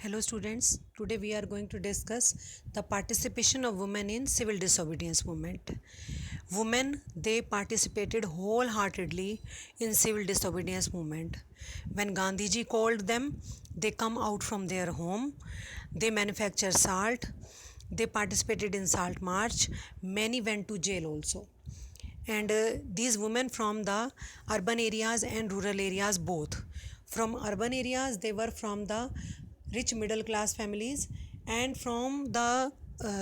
Hello students, today we are going to discuss the participation of women in civil disobedience movement. Women, they participated wholeheartedly in civil disobedience movement. When Gandhiji called them, they come out from their home, they manufacture salt, they participated in salt march, many went to jail also. And these women from the urban areas and rural areas both. From urban areas, they were from the rich middle class families, and from the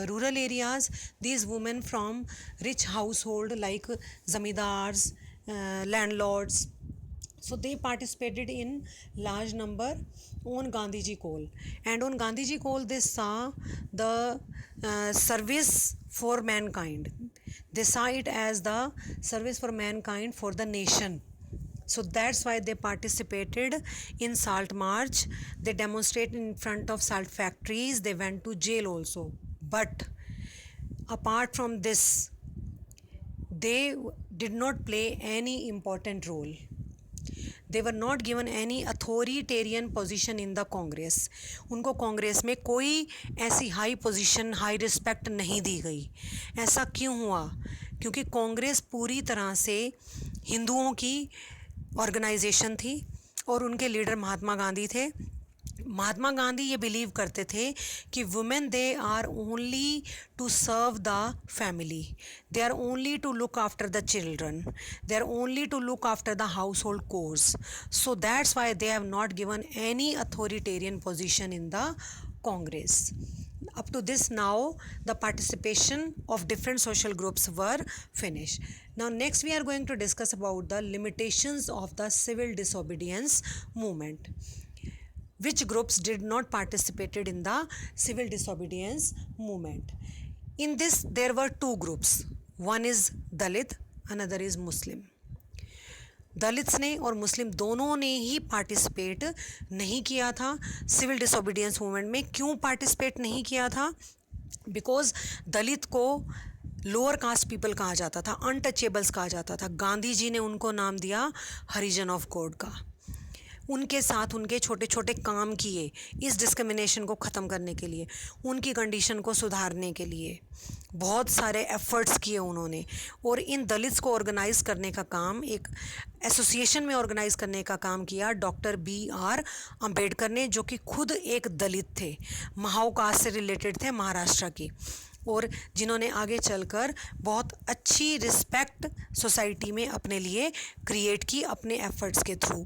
rural areas, these women from rich household like zamindars, landlords. So they participated in large number on Gandhiji call, and on Gandhiji call they saw the service for mankind. They saw it as the service for mankind for the nation. So that's why they participated in salt march. They demonstrated in front of salt factories. They went to jail also. But apart from this, they did not play any important role. They were not given any authoritarian position in the Congress. उनको कांग्रेस में कोई ऐसी high position, high respect नहीं दी गई. ऐसा क्यों हुआ? क्योंकि कांग्रेस पूरी तरह से हिंदुओं की ऑर्गेनाइजेशन थी और उनके लीडर महात्मा गांधी थे. महात्मा गांधी ये बिलीव करते थे कि women they are only to serve the family, they are only to look after the children, they are only to look after the household chores. So that's why they have not given any authoritarian position in the Congress. Up to this, now the participation of different social groups were finished. Now next we are going to discuss about the limitations of the civil disobedience movement. Which groups did not participated in the civil disobedience movement? In this there were two groups. One is Dalit, another is Muslim. Dalits ने और मुस्लिम दोनों ने ही participate नहीं किया था civil disobedience movement में. क्यों participate नहीं किया था? बिकॉज दलित को लोअर कास्ट पीपल कहा जाता था, अनटचेबल्स कहा जाता था. गांधी जी ने उनको नाम दिया हरिजन ऑफ गॉड का. उनके साथ उनके छोटे छोटे काम किए इस डिस्क्रिमिनेशन को ख़त्म करने के लिए, उनकी कंडीशन को सुधारने के लिए बहुत सारे एफर्ट्स किए उन्होंने. और इन दलित्स को ऑर्गेनाइज करने का काम, एक एसोसिएशन में ऑर्गेनाइज करने का काम किया डॉक्टर B.R. अम्बेडकर ने, जो कि खुद एक दलित थे, महाओ कास्ट से रिलेटेड थे, महाराष्ट्र की, और जिन्होंने आगे चलकर बहुत अच्छी रिस्पेक्ट सोसाइटी में अपने लिए क्रिएट की अपने एफर्ट्स के थ्रू.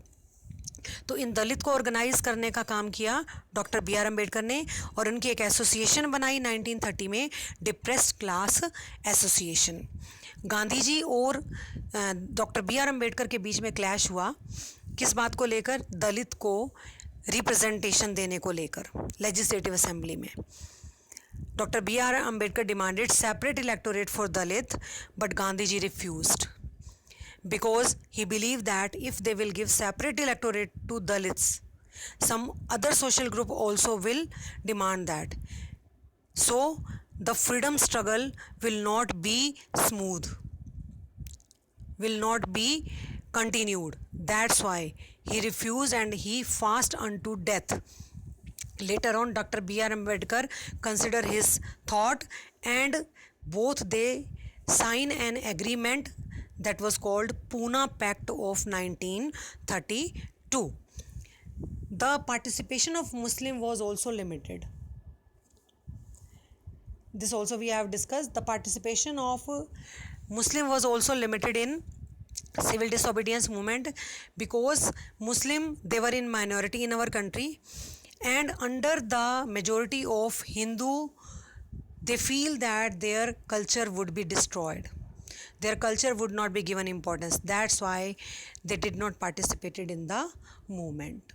तो इन दलित को ऑर्गेनाइज करने का काम किया डॉक्टर B.R. अम्बेडकर ने, और उनकी एक एसोसिएशन बनाई 1930 में, depressed class association. Gandhi ji और डॉक्टर B.R. अम्बेडकर के बीच में क्लैश हुआ. किस बात को लेकर? दलित को रिप्रेजेंटेशन देने को लेकर लेजिस्लेटिव असेंबली में. Doctor B.R. Ambedkar demanded separate electorate for Dalit, but Gandhi ji refused. Because he believed that if they will give separate electorate to Dalits, some other social group also will demand that. So the freedom struggle will not be smooth, will not be continued. That's why he refused and he fast unto death. Later on, Dr. B.R. Ambedkar consider his thought, and both they sign an agreement that was called Pune Pact of 1932. The participation of Muslim was also limited. This also we have discussed. The participation of Muslim was also limited in civil disobedience movement, because Muslim, they were in minority in our country, and under the majority of Hindu, they feel that their culture would be destroyed. Their culture would not be given importance. That's why they did not participate in the movement.